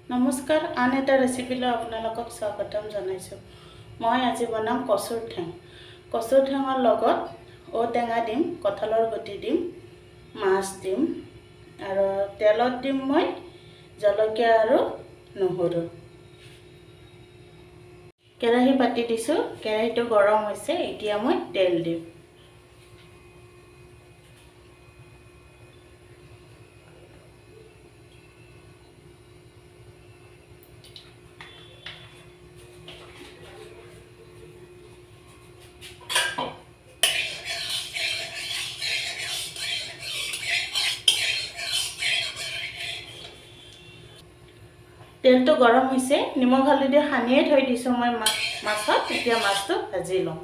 নমস্কাৰ, আন এটা ৰেচিপিলৈ আপোনালোকক স্বাগতম জনাইছোঁ। মই আজি বনাম কচুৰ ঠেং। কচুৰ ঠেঙৰ লগত ঔটেঙা দিম, কঁঠালৰ গুটি দিম, মাছ দিম আৰু তেলত দিম মই জলকীয়া আৰু নহৰু। কেৰাহী পাতি দিছোঁ, কেৰাহীটো গৰম হৈছে, এতিয়া মই তেল দিম। তেলটো গৰম হৈছে, নিমখ হালধি সানিয়ে থৈ দিছোঁ মই মাছত। এতিয়া মাছটো ভাজি লওঁ।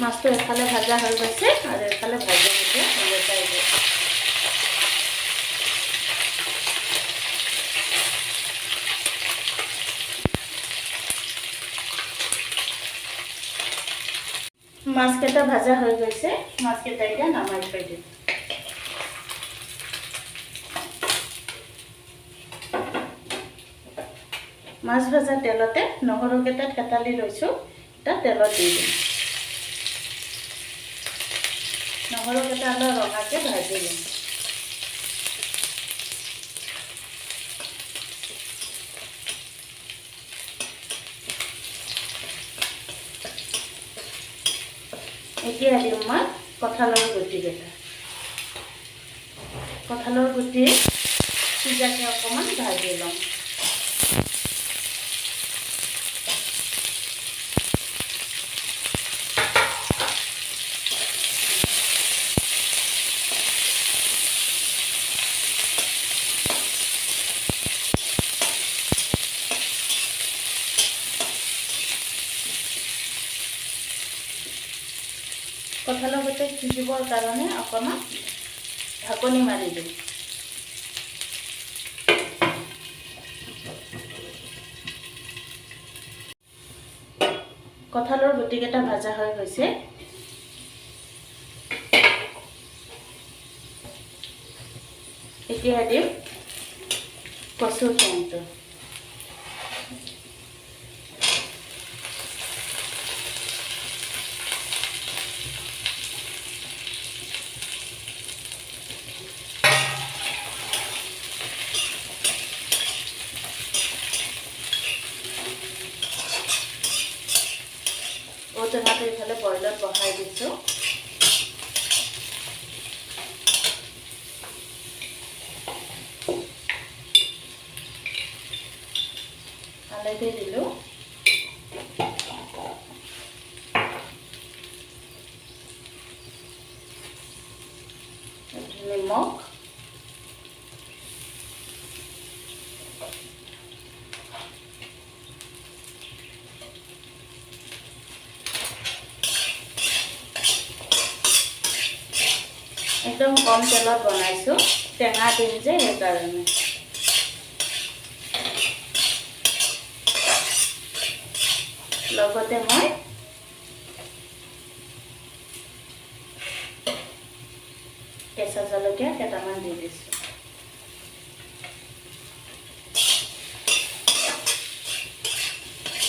মাছটো এফালে ভাজা হৈ গৈছে আৰু এফালে ভাজি এতিয়া উলটাই দিওঁ। মাছকেইটা ভাজা হৈ গৈছে, মাছকেইটা এতিয়া নমাই থৈ দিম। মাছ ভাজা তেলতে নহৰুকেইটা থেতালি লৈছোঁ, এটা তেলত দি দিম। নহৰুকেইটা অলপ ৰঙাকৈ ভাজি দিম। এতিয়া দিম মই কঁঠালৰ গুটিকেইটা। কঁঠালৰ গুটি সিজাকৈ অকণমান ভাজি ল'ম। কঁঠালৰ গুটি সিজিবৰ কাৰণে অকণমান ঢাকনি মাৰি দিম। কঁঠালৰ গুটিকেইটা ভাজা হৈ গৈছে। এতিয়া দিম কচুৰ ঠেংটো। ঔটেঙাটো এইফালে বইলত বহাই দিছোঁ। হালধি দিলোঁ, নিমখ, একদম কম তেলত বনাইছোঁ, টেঙা দিম যে সেইকাৰণে। লগতে মই কেঁচা জলকীয়া কেইটামান দি দিছোঁ।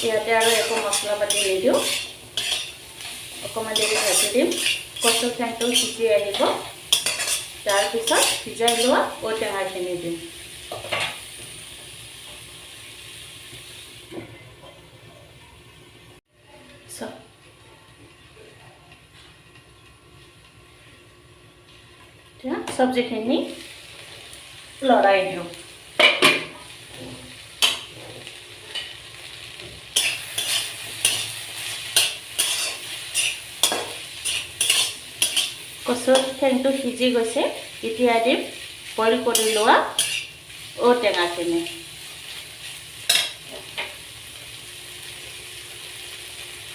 ইয়াতে আৰু একো মছলা পাতি নিদিওঁ, অকণমান দেৰি ভাজি দিম। কচুৰ ঠেংটো সিজি আহিব, তাৰপিছত সিজাই লোৱা ঔটেঙাখিনি দিম। এতিয়া চব্জিখিনি লৰাই দিওঁ। কচুৰ ঠেংটো সিজি গৈছে, এতিয়া দিম বইল কৰি লোৱা ঔটেঙাখিনি।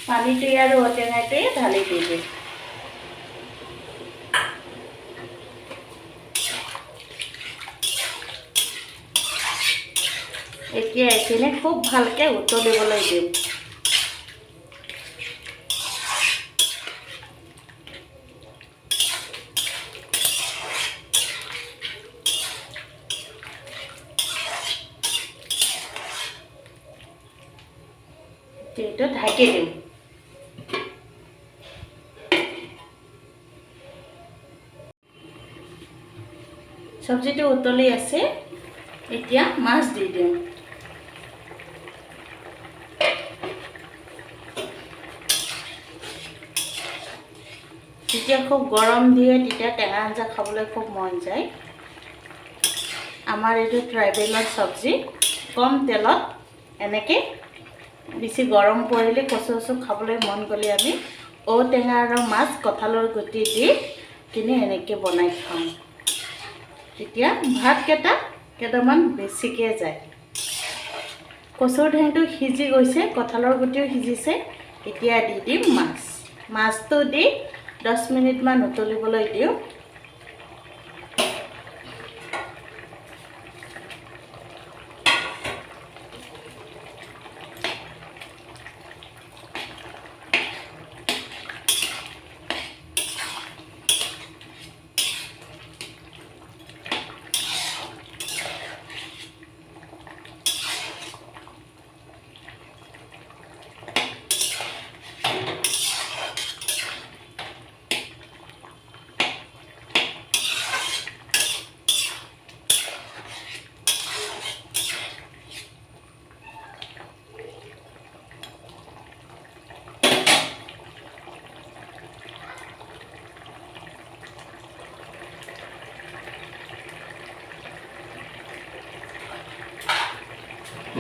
পানীটোৱে আৰু ঔটেঙাটোৱে ঢালি দি দিম। এতিয়া এইখিনি খুব ভালকৈ উতলিবলৈ দিম। এইটো ঢাকি দিম। চব্জিটো উতলি আছে, এতিয়া মাছ দি দিম। যেতিয়া খুব গৰম দিয়ে তেতিয়া টেঙা আঞ্জা খাবলৈ খুব মন যায়। আমাৰ এইটো ট্ৰাইবেলৰ চব্জি, কম তেলত এনেকৈ বেছি গৰম পৰিলে কচু খাবলৈ মন গ'লে আমি ঔটেঙা আৰু মাছ কঁঠালৰ গুটি দি কিনে এনেকৈ বনাই খাওঁ। তেতিয়া ভাতকেইটা কেইটামান বেছিকৈ যায়। কচুৰ ঠেংটো সিজি গৈছে, কঁঠালৰ গুটিও সিজিছে। এতিয়া দি দিম মাছ। মাছটো দি 10 মিনিটমান উতলিবলৈ দিওঁ।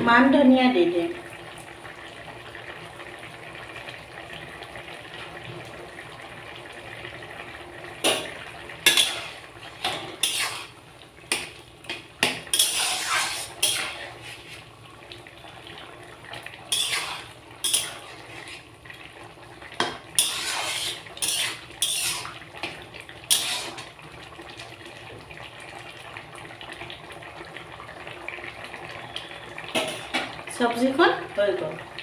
মান ধনিয়া দি দিম। চব্জিখন হৈ গ'ল।